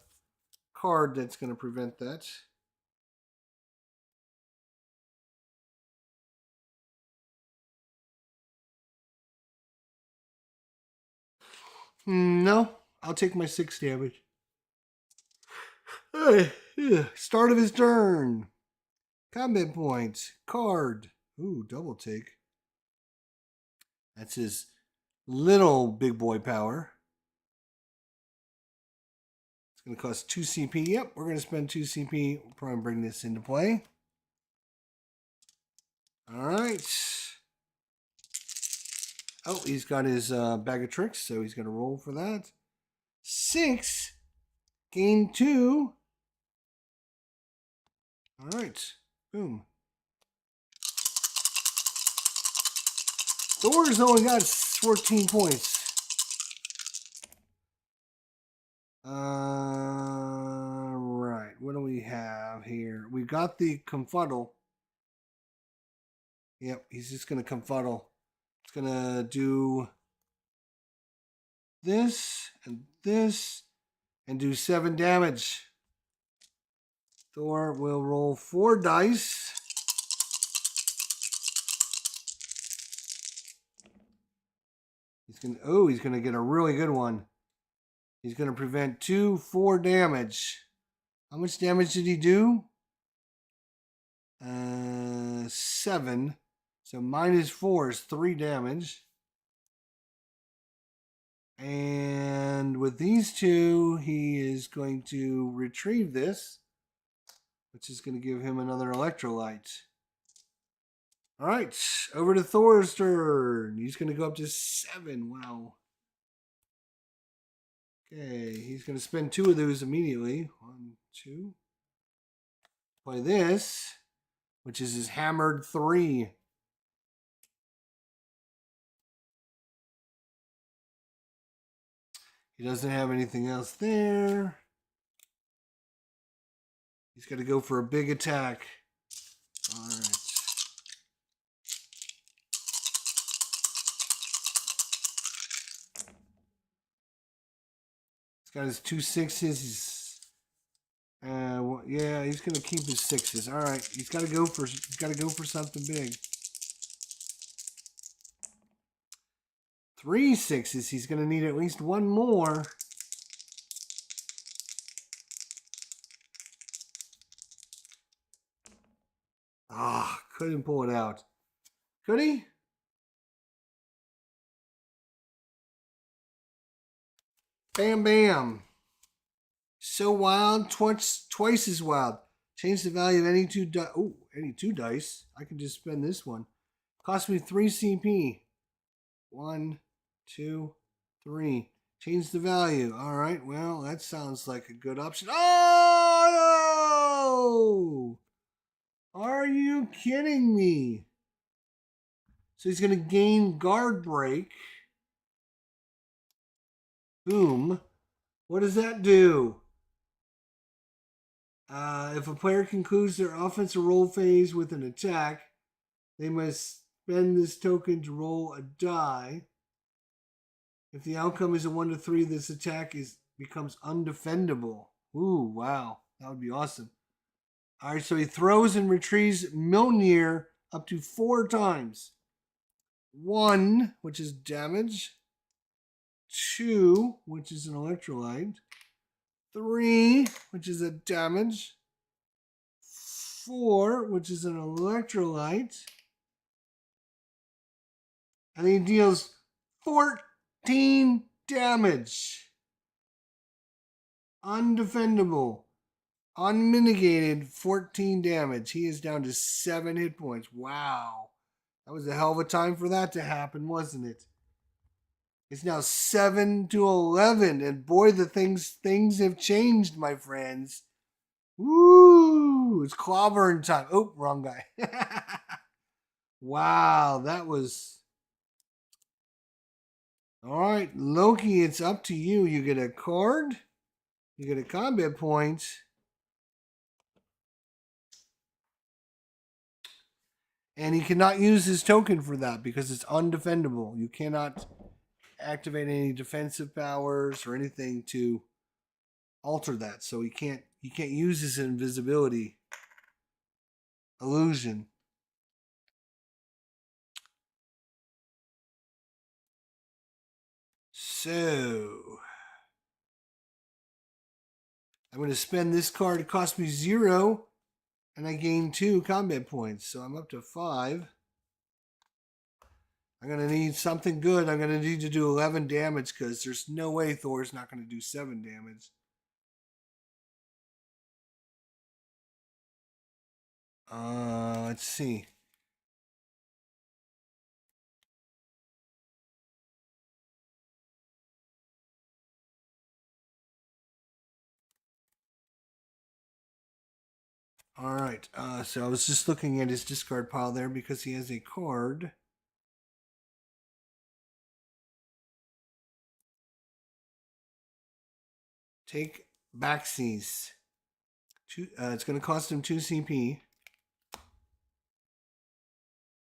card that's going to prevent that. No, I'll take my 6 damage. Start of his turn. Combat points. Card. Ooh, double take. That's his little big boy power. It's going to cost 2 CP. Yep, we're going to spend 2 CP. We'll probably bring this into play. All right. Oh, he's got his bag of tricks, so he's going to roll for that. 6. Gain 2. All right. Boom. Thor's only got 14 points. Right. What do we have here? We got the confuddle. Yep, he's just going to confuddle. It's going to do this and do 7 damage. Thor will roll 4 dice. He's going to get a really good one. He's going to prevent 4 damage. How much damage did he do? 7. So minus 4 is 3 damage. And with these 2, he is going to retrieve this, which is going to give him another electrolyte. All right, over to Thor's turn. He's going to go up to 7. Wow. Okay, he's going to spend 2 of those immediately. 1, 2. Play this, which is his hammered 3. He doesn't have anything else there. He's got to go for a big attack. All right. He's got his 2 6s. Yeah, he's gonna keep his 6s. All right, he's got to go for something big. 3 6s. He's gonna need at least 1 more. Ah, couldn't pull it out. Could he? Bam, bam. So wild, twice as wild. Change the value of any 2 dice. Oh, any 2 dice. I can just spend this one. Cost me 3 CP. 1, 2, 3. Change the value. All right. Well, that sounds like a good option. Oh! Are you kidding me? So he's going to gain guard break. Boom. What does that do? If a player concludes their offensive roll phase with an attack, they must spend this token to roll a die. If the outcome is a 1 to 3, this attack becomes undefendable. Ooh, wow. That would be awesome. All right, so he throws and retrieves Mjolnir up to 4 times. 1, which is damage. 2, which is an electrolyte. 3, which is a damage. 4, which is an electrolyte. And he deals 14 damage. Undefendable. Unmitigated 14 damage. He is down to 7 hit points. Wow. That was a hell of a time for that to happen, wasn't it? It's now 7 to 11. And boy, the things have changed, my friends. Woo! It's clobbering time. Oh, wrong guy. Wow, that was... All right, Loki, it's up to you. You get a card. You get a combat point. And he cannot use his token for that because it's undefendable. You cannot activate any defensive powers or anything to alter that. So he can't use his invisibility illusion. So I'm going to spend this card. It cost me 0, and I gain 2 combat points. So I'm up to 5. I'm going to need something good. I'm going to need to do 11 damage because there's no way Thor's not going to do 7 damage. Let's see. All right. So I was just looking at his discard pile there because he has a card. Take Baxies. It's going to cost him 2 CP.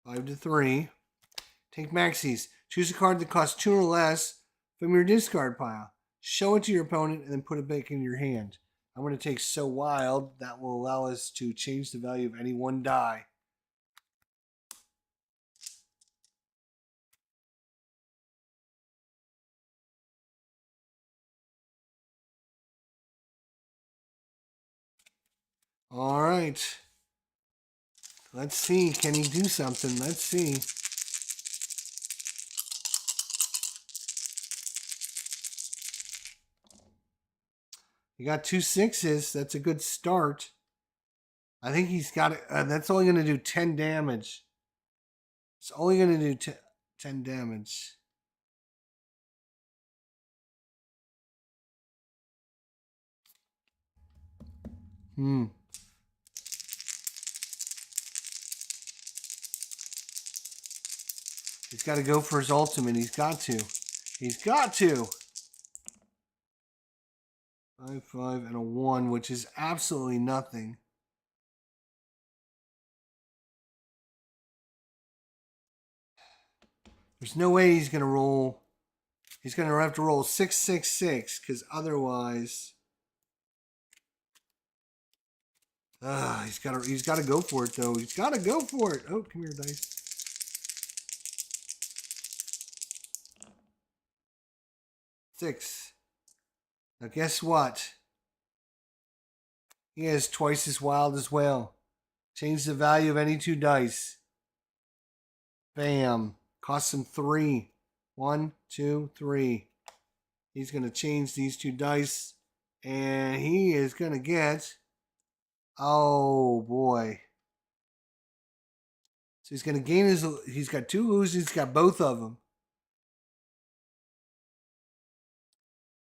5 to 3. Take Maxies. Choose a card that costs 2 or less from your discard pile. Show it to your opponent and then put it back in your hand. I'm going to take So Wild. That will allow us to change the value of any 1 die. All right. Let's see. Can he do something? Let's see. You got 2 6s. That's a good start. I think he's got it. That's only going to do 10 damage. It's only going to do 10 damage. He's got to go for his ultimate. He's got to. He's got to. 5, 5, and a 1, which is absolutely nothing. There's no way he's going to roll. He's going to have to roll 6, 6, 6, because otherwise, he's got to go for it though. He's got to go for it. Oh, come here, dice. 6. Now guess what? He is twice as wild as well. Change the value of any 2 dice. Bam. Costs him 3. 1, 2, 3. He's going to change these 2 dice. And he is going to get... Oh, boy. So he's going to gain his... He's got 2 loses. He's got both of them.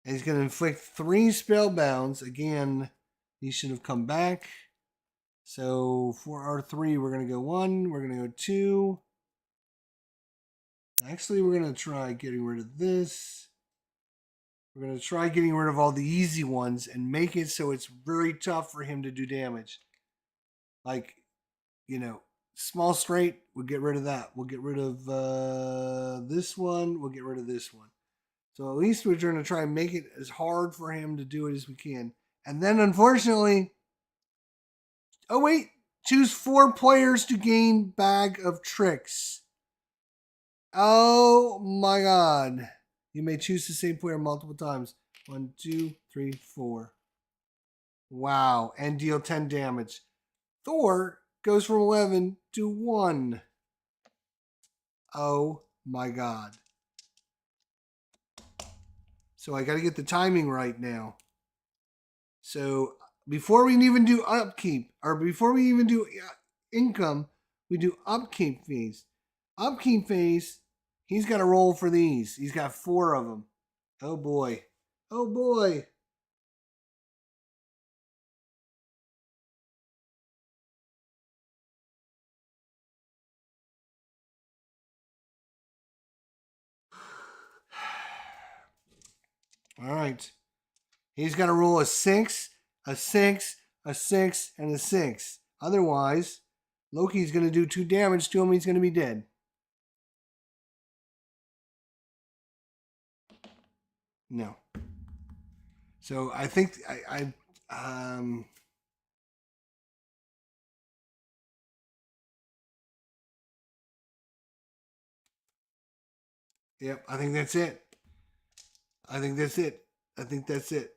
And he's going to inflict 3 spellbounds. Again, he should have come back. So for our 3, we're going to go 1. We're going to go 2. Actually, we're going to try getting rid of this. We're going to try getting rid of all the easy ones and make it so it's very tough for him to do damage. Like, you know, small straight, we'll get rid of that. We'll get rid of this one. We'll get rid of this one. So at least we're going to try and make it as hard for him to do it as we can. And then, unfortunately... Oh, wait. Choose 4 players to gain Bag of Tricks. Oh my God. You may choose the same player multiple times. 1, 2, 3, 4. Wow. And deal 10 damage. Thor goes from 11 to 1. Oh my God. So I got to get the timing right now. So before we even do upkeep, or before we even do income, we do upkeep phase. Upkeep phase, he's got to roll for these. He's got 4 of them. Oh boy. Oh boy. All right. He's got to roll a 6, a 6, a 6, and a 6. Otherwise, Loki's going to do 2 damage to him. He's going to be dead. No. So I think yep, I think that's it. I think that's it. I think that's it.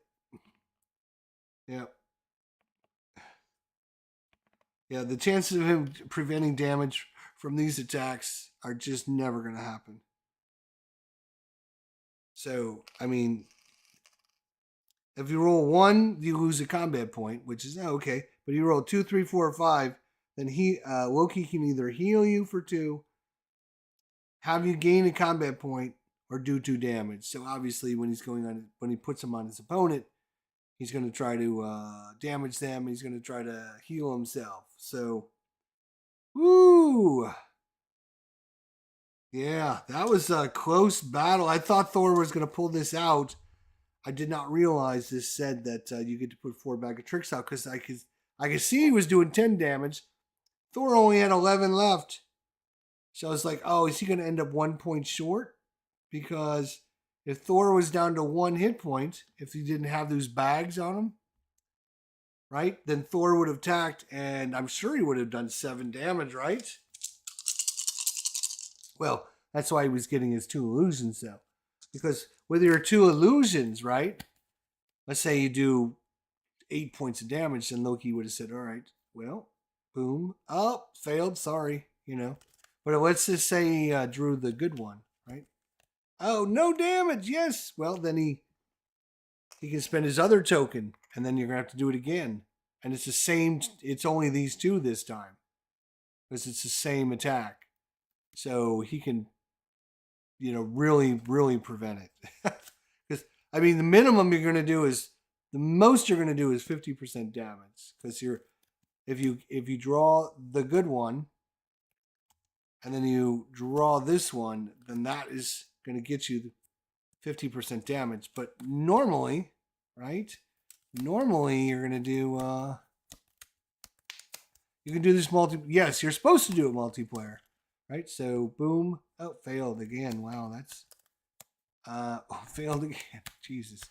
Yep. Yeah, the chances of him preventing damage from these attacks are just never going to happen. So, I mean, if you roll 1, you lose a combat point, which is okay. But you roll 2, 3, 4, 5, then Loki can either heal you for 2, have you gain a combat point, or do 2 damage. So obviously, when he puts him on his opponent, he's going to try to damage them. He's going to try to heal himself. So, woo! Yeah, that was a close battle. I thought Thor was going to pull this out. I did not realize this said that you get to put 4 Bag of Tricks out because I could see he was doing 10 damage. Thor only had 11 left. So I was like, oh, is he going to end up 1 point short? Because if Thor was down to 1 hit point, if he didn't have those bags on him, right, then Thor would have attacked, and I'm sure he would have done 7 damage, right? Well, that's why he was getting his 2 illusions, though. Because with your 2 illusions, right, let's say you do 8 points of damage, then Loki would have said, all right, well, boom. Oh, failed, sorry, But let's just say he drew the good one, right? Oh, no damage, yes. Well, then he can spend his other token, and then you're going to have to do it again. And it's the same, it's only these 2 this time. Because it's the same attack. so he can, really, really prevent it. Because I mean, the minimum you're going to do is the most you're going to do is 50% damage. Because if you draw the good one, and then you draw this one, then that is going to get you 50% damage. But normally, right? Normally you're going to do. You can do this Yes, you're supposed to do it multiplayer, right? So boom. Oh, failed again. Wow, that's failed again. Jesus.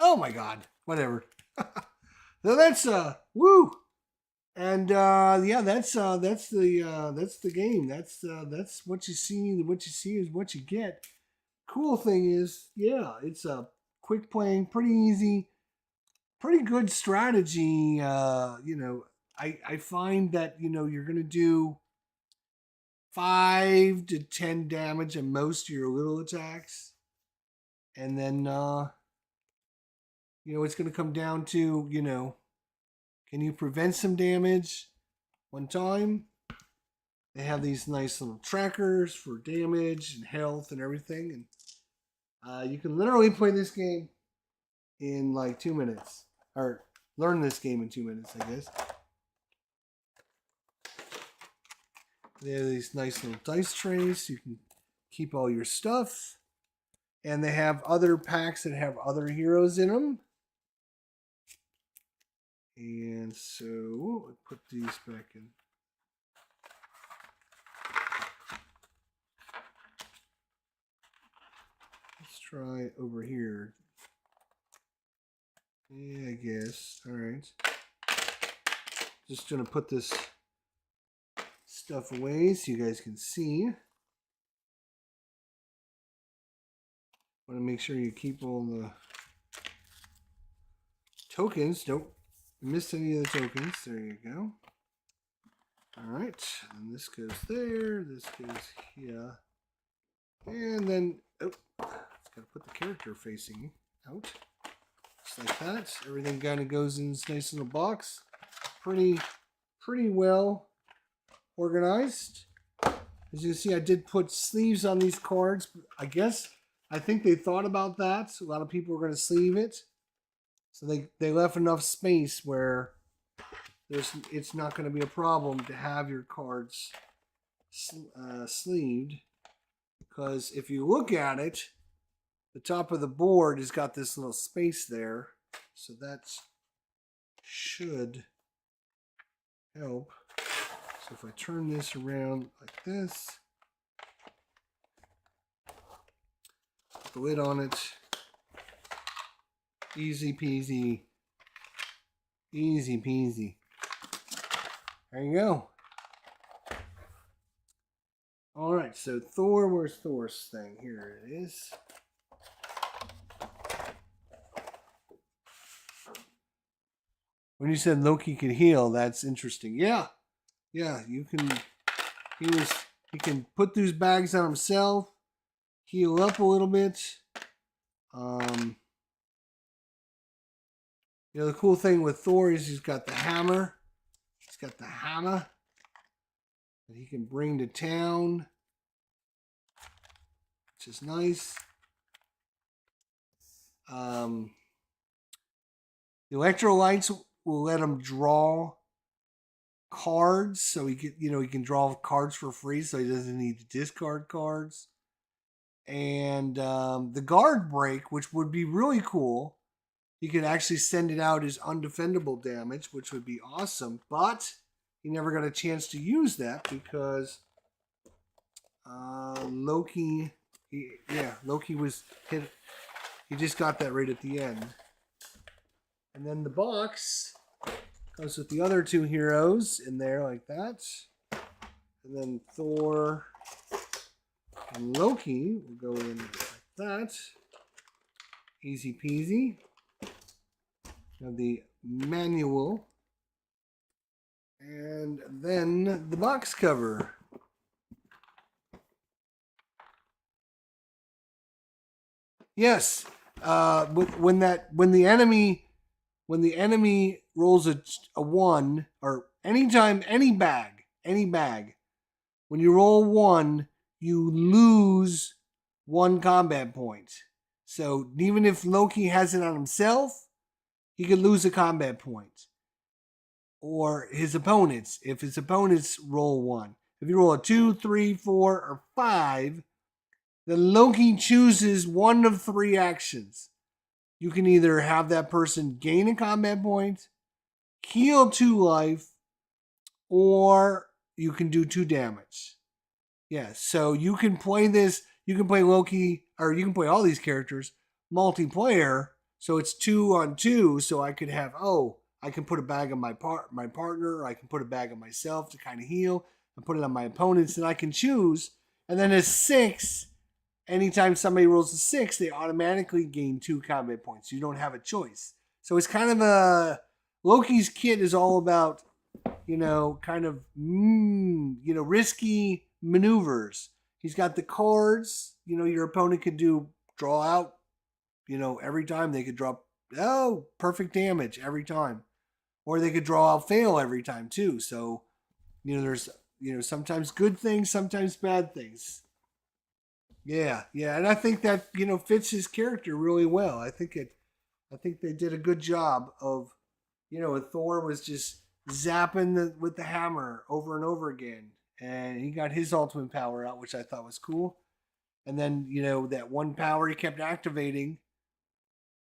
Oh my God. Whatever. So that's woo. And yeah, that's the game. That's what you see. What you see is what you get. Cool thing is, yeah, it's a quick playing, pretty easy, pretty good strategy. I find that you're gonna do 5 to 10 damage on most of your little attacks, and then it's gonna come down to can you prevent some damage one time? They have these nice little trackers for damage and health and everything, and you can literally play this game in like 2 minutes, or learn this game in 2 minutes, I guess. They have these nice little dice trays, so you can keep all your stuff, and they have other packs that have other heroes in them. And so we'll put these back in. Let's try over here. Yeah, I guess. All right. Just gonna put this stuff away so you guys can see. Want to make sure you keep all the tokens. Don't miss any of the tokens. There you go. All right, and this goes there. This goes here, and then it's got to put the character facing out, just like that. Everything kind of goes in this nice little box. Pretty well organized. As you can see, I did put sleeves on these cards. I think they thought about that. A lot of people were going to sleeve it. So they left enough space where it's not going to be a problem to have your cards sleeved. Because if you look at it, the top of the board has got this little space there. So that should help. So if I turn this around like this, put the lid on it, easy peasy, easy peasy. There you go. All right, so Thor, where's Thor's thing? Here it is. When you said Loki could heal, that's interesting. Yeah, you can. He can put those bags on himself, heal up a little bit. The cool thing with Thor is he's got the hammer. He's got the hammer that he can bring to town, which is nice. The electrolytes will let him draw cards, so he can draw cards for free, so he doesn't need to discard cards. And the guard break, which would be really cool, he could actually send it out as undefendable damage, which would be awesome. But he never got a chance to use that because Loki was hit. He just got that right at the end. And then the box goes with the other two heroes in there like that. And then Thor and Loki will go in like that. Easy peasy. Have the manual. And then the box cover. Yes. When the enemy rolls a 1, or anytime any bag, any bag. When you roll 1, you lose 1 combat point. So even if Loki has it on himself, he could lose a combat point. Or his opponents, if his opponents roll 1. If you roll a 2, 3, 4, or 5, then Loki chooses one of 3 actions. You can either have that person gain a combat point, heal 2 life, or you can do 2 damage. Yeah, so you can play this, you can play Loki, or you can play all these characters multiplayer, so it's 2 on 2, so I could have, I can put a bag on my partner, or I can put a bag on myself to kind of heal, and put it on my opponents, and I can choose. And then a 6, anytime somebody rolls a 6, they automatically gain 2 combat points. You don't have a choice. So it's kind of Loki's kit is all about, risky maneuvers. He's got the cards, your opponent could draw out, every time they could drop, perfect damage every time. Or they could draw out fail every time too. So, there's, sometimes good things, sometimes bad things. Yeah, and I think that fits his character really well. I think they did a good job of, Thor was just zapping with the hammer over and over again, and he got his ultimate power out, which I thought was cool. And then that one power he kept activating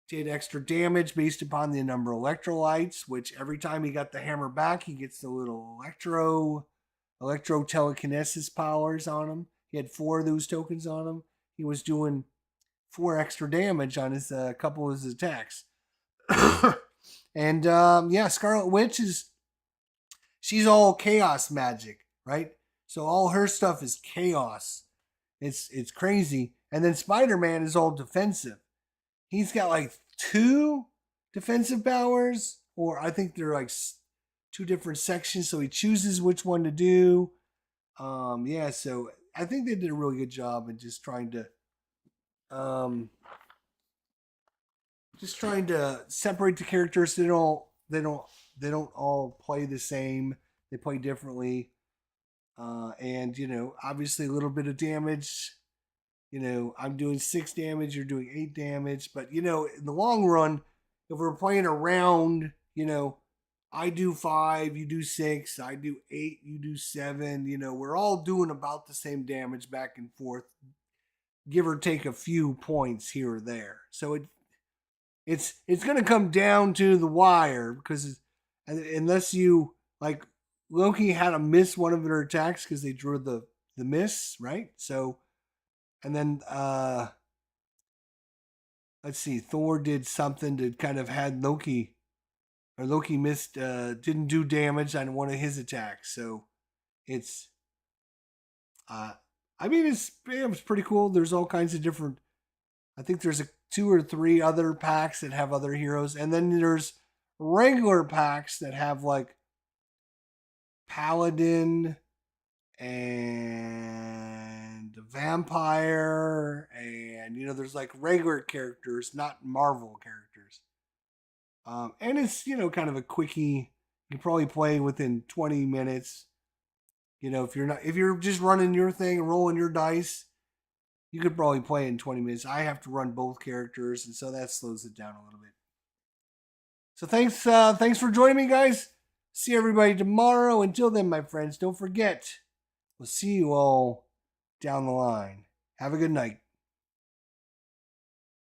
did extra damage based upon the number of electrolytes, which every time he got the hammer back, he gets the little electro telekinesis powers on him. He had 4 of those tokens on him. He was doing 4 extra damage on his couple of his attacks. And Scarlet Witch she's all chaos magic, right? So all her stuff is chaos. It's crazy. And then Spider-Man is all defensive. He's got like 2 defensive powers, or I think they're like 2 different sections, so he chooses which one to do. So I think they did a really good job in just trying to separate the characters. They don't all play the same. They play differently. And obviously a little bit of damage. I'm doing 6 damage, you're doing 8 damage, but in the long run, if we're playing a round, I do 5, you do 6, I do 8, you do 7. We're all doing about the same damage back and forth, give or take a few points here or there. So it's going to come down to the wire, because unless you, like, Loki had to miss one of their attacks because they drew the miss, right? So, and then let's see, Thor did something to kind of had Loki missed, didn't do damage on one of his attacks. So it's, it was pretty cool. There's all kinds of different, I think there's 2 or 3 other packs that have other heroes. And then there's regular packs that have like Paladin and Vampire, and there's like regular characters, not Marvel characters. And it's kind of a quickie. You can probably play within 20 minutes. If you're just running your thing and rolling your dice, you could probably play in 20 minutes. I have to run both characters, and so that slows it down a little bit. So thanks for joining me, guys. See everybody tomorrow. Until then, my friends, don't forget, we'll see you all down the line. Have a good night.